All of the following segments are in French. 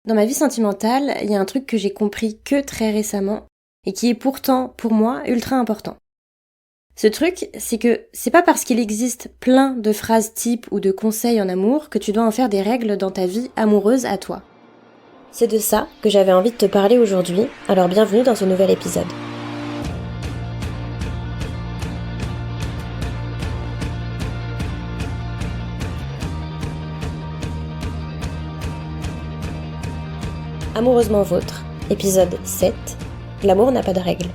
Dans ma vie sentimentale, il y a un truc que j'ai compris que très récemment et qui est pourtant, pour moi, ultra important. Ce truc, c'est que c'est pas parce qu'il existe plein de phrases types ou de conseils en amour que tu dois en faire des règles dans ta vie amoureuse à toi. C'est de ça que j'avais envie de te parler aujourd'hui, alors bienvenue dans ce nouvel épisode. Amoureusement vôtre, épisode 7, l'amour n'a pas de règles.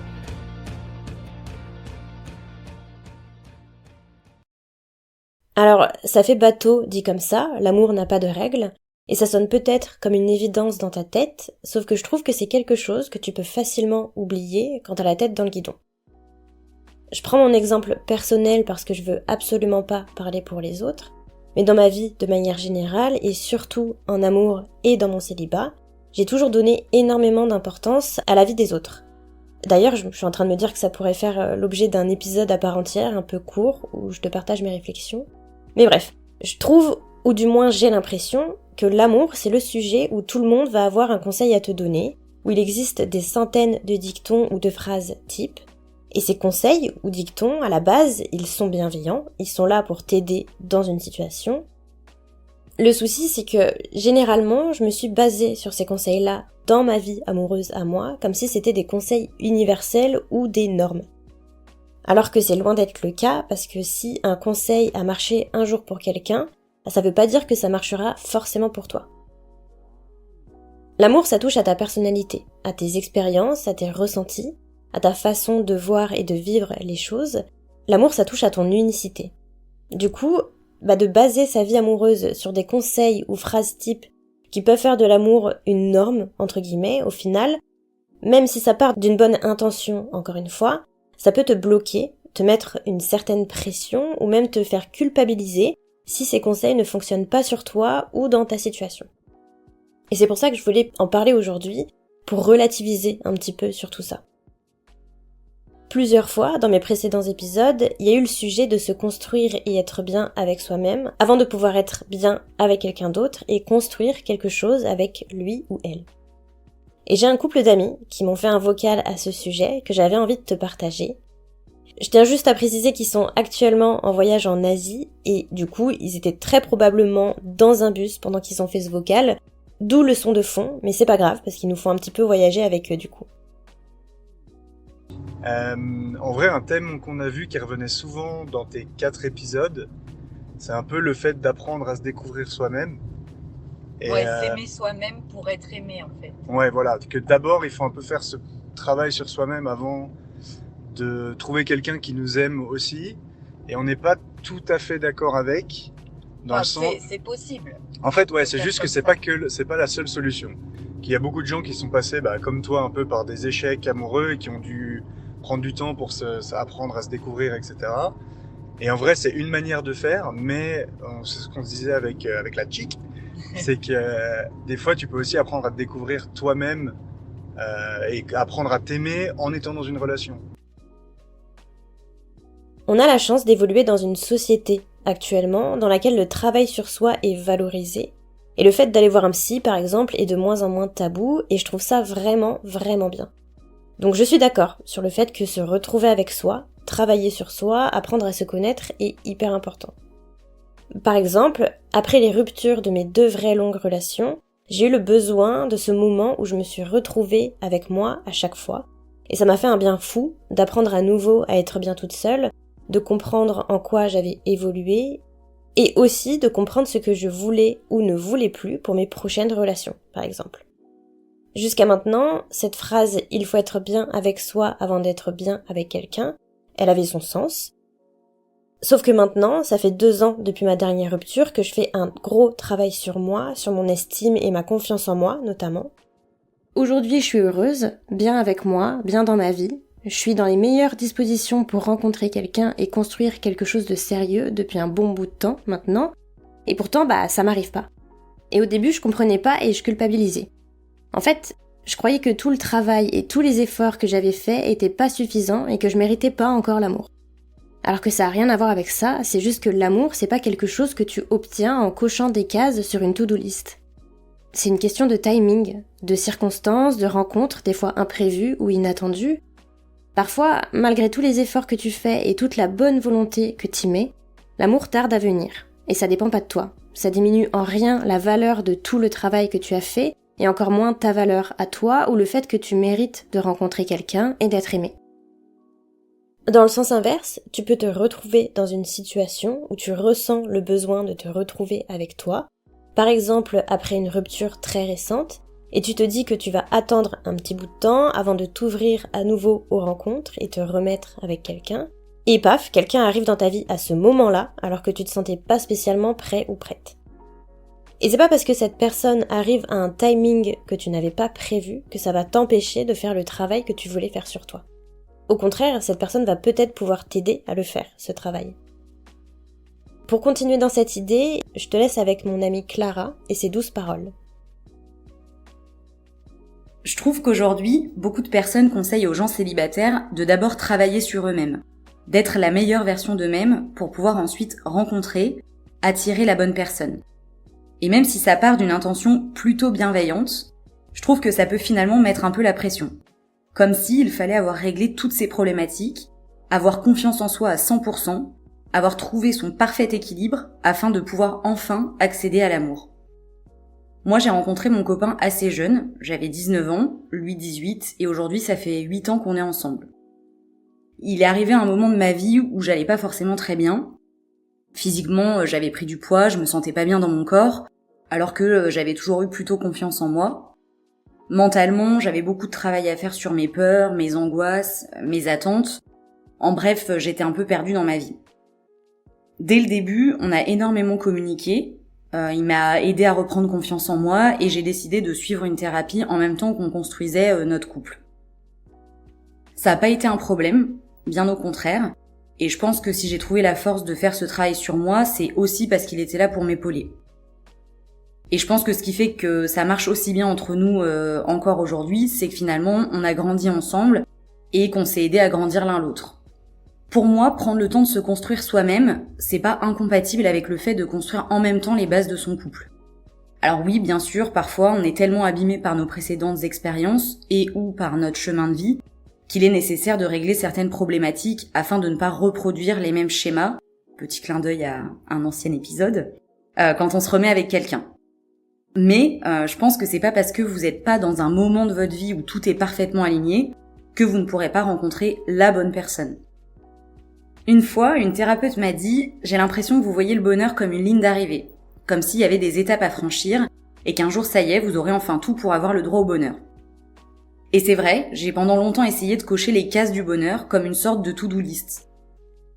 Alors, ça fait bateau dit comme ça, l'amour n'a pas de règles, et ça sonne peut-être comme une évidence dans ta tête, sauf que je trouve que c'est quelque chose que tu peux facilement oublier quand t'as la tête dans le guidon. Je prends mon exemple personnel parce que je veux absolument pas parler pour les autres, mais dans ma vie de manière générale, et surtout en amour et dans mon célibat, j'ai toujours donné énormément d'importance à la vie des autres. D'ailleurs, je suis en train de me dire que ça pourrait faire l'objet d'un épisode à part entière, un peu court, où je te partage mes réflexions. Mais bref, je trouve, ou du moins j'ai l'impression, que l'amour, c'est le sujet où tout le monde va avoir un conseil à te donner, où il existe des centaines de dictons ou de phrases types, et ces conseils ou dictons, à la base, ils sont bienveillants, ils sont là pour t'aider dans une situation. Le souci, c'est que, généralement, je me suis basée sur ces conseils-là dans ma vie amoureuse à moi, comme si c'était des conseils universels ou des normes. Alors que c'est loin d'être le cas, parce que si un conseil a marché un jour pour quelqu'un, ça veut pas dire que ça marchera forcément pour toi. L'amour, ça touche à ta personnalité, à tes expériences, à tes ressentis, à ta façon de voir et de vivre les choses. L'amour, ça touche à ton unicité. Du coup, de baser sa vie amoureuse sur des conseils ou phrases types qui peuvent faire de l'amour une norme, entre guillemets, au final, même si ça part d'une bonne intention, encore une fois, ça peut te bloquer, te mettre une certaine pression ou même te faire culpabiliser si ces conseils ne fonctionnent pas sur toi ou dans ta situation. Et c'est pour ça que je voulais en parler aujourd'hui, pour relativiser un petit peu sur tout ça. Plusieurs fois, dans mes précédents épisodes, il y a eu le sujet de se construire et être bien avec soi-même, avant de pouvoir être bien avec quelqu'un d'autre et construire quelque chose avec lui ou elle. Et j'ai un couple d'amis qui m'ont fait un vocal à ce sujet que j'avais envie de te partager. Je tiens juste à préciser qu'ils sont actuellement en voyage en Asie et du coup, ils étaient très probablement dans un bus pendant qu'ils ont fait ce vocal, d'où le son de fond, mais c'est pas grave parce qu'ils nous font un petit peu voyager avec eux du coup. En vrai, un thème qu'on a vu qui revenait souvent dans tes 4 épisodes, c'est un peu le fait d'apprendre à se découvrir soi-même. Ouais, s'aimer soi-même pour être aimé en fait. Ouais, voilà, que d'abord il faut un peu faire ce travail sur soi-même avant de trouver quelqu'un qui nous aime aussi. Et on n'est pas tout à fait d'accord avec, dans le sens. C'est possible. En fait, ouais, c'est juste que c'est pas la seule solution. Qu'il y a beaucoup de gens qui sont passés, comme toi, un peu par des échecs amoureux et qui ont dû prendre du temps pour apprendre à se découvrir, etc. Et en vrai, c'est une manière de faire, mais c'est ce qu'on se disait avec la chick, c'est que des fois, tu peux aussi apprendre à te découvrir toi-même et apprendre à t'aimer en étant dans une relation. On a la chance d'évoluer dans une société actuellement dans laquelle le travail sur soi est valorisé. Et le fait d'aller voir un psy, par exemple, est de moins en moins tabou, et je trouve ça vraiment, vraiment bien. Donc je suis d'accord sur le fait que se retrouver avec soi, travailler sur soi, apprendre à se connaître est hyper important. Par exemple, après les ruptures de mes 2 vraies longues relations, j'ai eu le besoin de ce moment où je me suis retrouvée avec moi à chaque fois, et ça m'a fait un bien fou d'apprendre à nouveau à être bien toute seule, de comprendre en quoi j'avais évolué, et aussi de comprendre ce que je voulais ou ne voulais plus pour mes prochaines relations, par exemple. Jusqu'à maintenant, cette phrase « il faut être bien avec soi avant d'être bien avec quelqu'un », elle avait son sens. Sauf que maintenant, ça fait 2 ans depuis ma dernière rupture que je fais un gros travail sur moi, sur mon estime et ma confiance en moi, notamment. Aujourd'hui, je suis heureuse, bien avec moi, bien dans ma vie. Je suis dans les meilleures dispositions pour rencontrer quelqu'un et construire quelque chose de sérieux depuis un bon bout de temps maintenant. Et pourtant, ça m'arrive pas. Et au début, je comprenais pas et je culpabilisais. En fait, je croyais que tout le travail et tous les efforts que j'avais faits étaient pas suffisants et que je méritais pas encore l'amour. Alors que ça a rien à voir avec ça, c'est juste que l'amour, c'est pas quelque chose que tu obtiens en cochant des cases sur une to-do list. C'est une question de timing, de circonstances, de rencontres, des fois imprévues ou inattendues. Parfois, malgré tous les efforts que tu fais et toute la bonne volonté que tu mets, l'amour tarde à venir. Et ça dépend pas de toi. Ça diminue en rien la valeur de tout le travail que tu as fait, et encore moins ta valeur à toi ou le fait que tu mérites de rencontrer quelqu'un et d'être aimé. Dans le sens inverse, tu peux te retrouver dans une situation où tu ressens le besoin de te retrouver avec toi, par exemple après une rupture très récente, et tu te dis que tu vas attendre un petit bout de temps avant de t'ouvrir à nouveau aux rencontres et te remettre avec quelqu'un, et paf, quelqu'un arrive dans ta vie à ce moment-là, alors que tu te sentais pas spécialement prêt ou prête. Et c'est pas parce que cette personne arrive à un timing que tu n'avais pas prévu que ça va t'empêcher de faire le travail que tu voulais faire sur toi. Au contraire, cette personne va peut-être pouvoir t'aider à le faire, ce travail. Pour continuer dans cette idée, je te laisse avec mon amie Clara et ses 12 paroles. Je trouve qu'aujourd'hui, beaucoup de personnes conseillent aux gens célibataires de d'abord travailler sur eux-mêmes, d'être la meilleure version d'eux-mêmes pour pouvoir ensuite rencontrer, attirer la bonne personne. Et même si ça part d'une intention plutôt bienveillante, je trouve que ça peut finalement mettre un peu la pression. Comme s'il fallait avoir réglé toutes ces problématiques, avoir confiance en soi à 100%, avoir trouvé son parfait équilibre afin de pouvoir enfin accéder à l'amour. Moi, j'ai rencontré mon copain assez jeune, j'avais 19 ans, lui 18, et aujourd'hui ça fait 8 ans qu'on est ensemble. Il est arrivé un moment de ma vie où j'allais pas forcément très bien. Physiquement, j'avais pris du poids, je me sentais pas bien dans mon corps, alors que j'avais toujours eu plutôt confiance en moi. Mentalement, j'avais beaucoup de travail à faire sur mes peurs, mes angoisses, mes attentes. En bref, j'étais un peu perdue dans ma vie. Dès le début, on a énormément communiqué. Il m'a aidé à reprendre confiance en moi et j'ai décidé de suivre une thérapie en même temps qu'on construisait notre couple. Ça n'a pas été un problème, bien au contraire. Et je pense que si j'ai trouvé la force de faire ce travail sur moi, c'est aussi parce qu'il était là pour m'épauler. Et je pense que ce qui fait que ça marche aussi bien entre nous encore aujourd'hui, c'est que finalement, on a grandi ensemble et qu'on s'est aidé à grandir l'un l'autre. Pour moi, prendre le temps de se construire soi-même, c'est pas incompatible avec le fait de construire en même temps les bases de son couple. Alors oui, bien sûr, parfois, on est tellement abîmé par nos précédentes expériences et ou par notre chemin de vie qu'il est nécessaire de régler certaines problématiques afin de ne pas reproduire les mêmes schémas, petit clin d'œil à un ancien épisode, quand on se remet avec quelqu'un. Mais je pense que c'est pas parce que vous n'êtes pas dans un moment de votre vie où tout est parfaitement aligné que vous ne pourrez pas rencontrer la bonne personne. Une fois, une thérapeute m'a dit « J'ai l'impression que vous voyez le bonheur comme une ligne d'arrivée, comme s'il y avait des étapes à franchir et qu'un jour ça y est, vous aurez enfin tout pour avoir le droit au bonheur. » Et c'est vrai, j'ai pendant longtemps essayé de cocher les cases du bonheur comme une sorte de to-do list.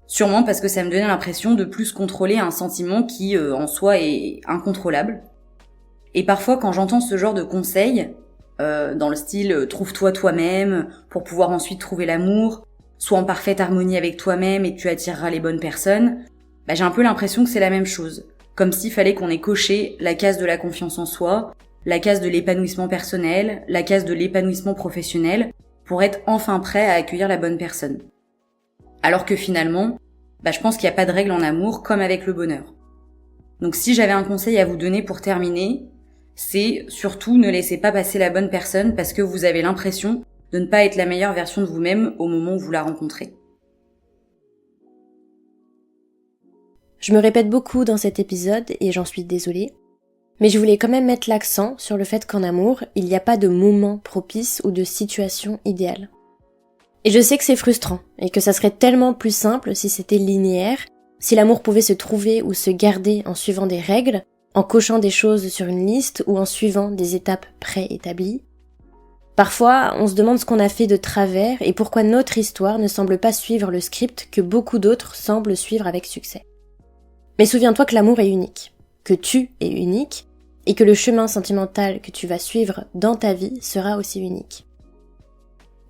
Sûrement parce que ça me donnait l'impression de plus contrôler un sentiment qui, en soi, est incontrôlable. Et parfois, quand j'entends ce genre de conseils, dans le style « trouve-toi toi-même » pour pouvoir ensuite trouver l'amour, sois en parfaite harmonie avec toi-même et tu attireras les bonnes personnes, j'ai un peu l'impression que c'est la même chose. Comme s'il fallait qu'on ait coché la case de la confiance en soi, la case de l'épanouissement personnel, la case de l'épanouissement professionnel, pour être enfin prêt à accueillir la bonne personne. Alors que finalement, je pense qu'il n'y a pas de règle en amour comme avec le bonheur. Donc si j'avais un conseil à vous donner pour terminer, c'est surtout ne laissez pas passer la bonne personne parce que vous avez l'impression de ne pas être la meilleure version de vous-même au moment où vous la rencontrez. Je me répète beaucoup dans cet épisode et j'en suis désolée, mais je voulais quand même mettre l'accent sur le fait qu'en amour, il n'y a pas de moment propice ou de situation idéale. Et je sais que c'est frustrant et que ça serait tellement plus simple si c'était linéaire, si l'amour pouvait se trouver ou se garder en suivant des règles, en cochant des choses sur une liste ou en suivant des étapes préétablies. Parfois, on se demande ce qu'on a fait de travers et pourquoi notre histoire ne semble pas suivre le script que beaucoup d'autres semblent suivre avec succès. Mais souviens-toi que l'amour est unique, que tu es unique et que le chemin sentimental que tu vas suivre dans ta vie sera aussi unique.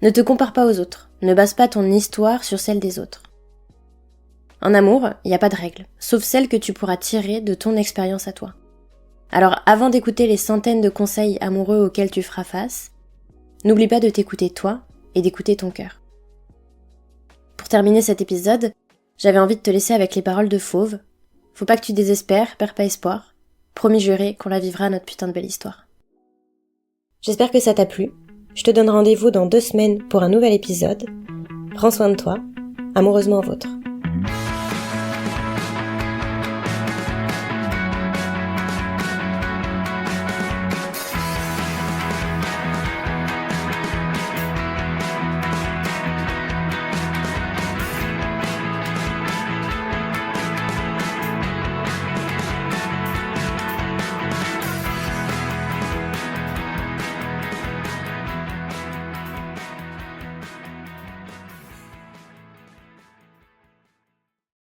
Ne te compare pas aux autres, ne base pas ton histoire sur celle des autres. En amour, il n'y a pas de règles, sauf celles que tu pourras tirer de ton expérience à toi. Alors avant d'écouter les centaines de conseils amoureux auxquels tu feras face, n'oublie pas de t'écouter toi et d'écouter ton cœur. Pour terminer cet épisode, j'avais envie de te laisser avec les paroles de Fauve. Faut pas que tu désespères, perds pas espoir. Promis juré qu'on la vivra notre putain de belle histoire. J'espère que ça t'a plu. Je te donne rendez-vous dans 2 semaines pour un nouvel épisode. Prends soin de toi, amoureusement vôtre.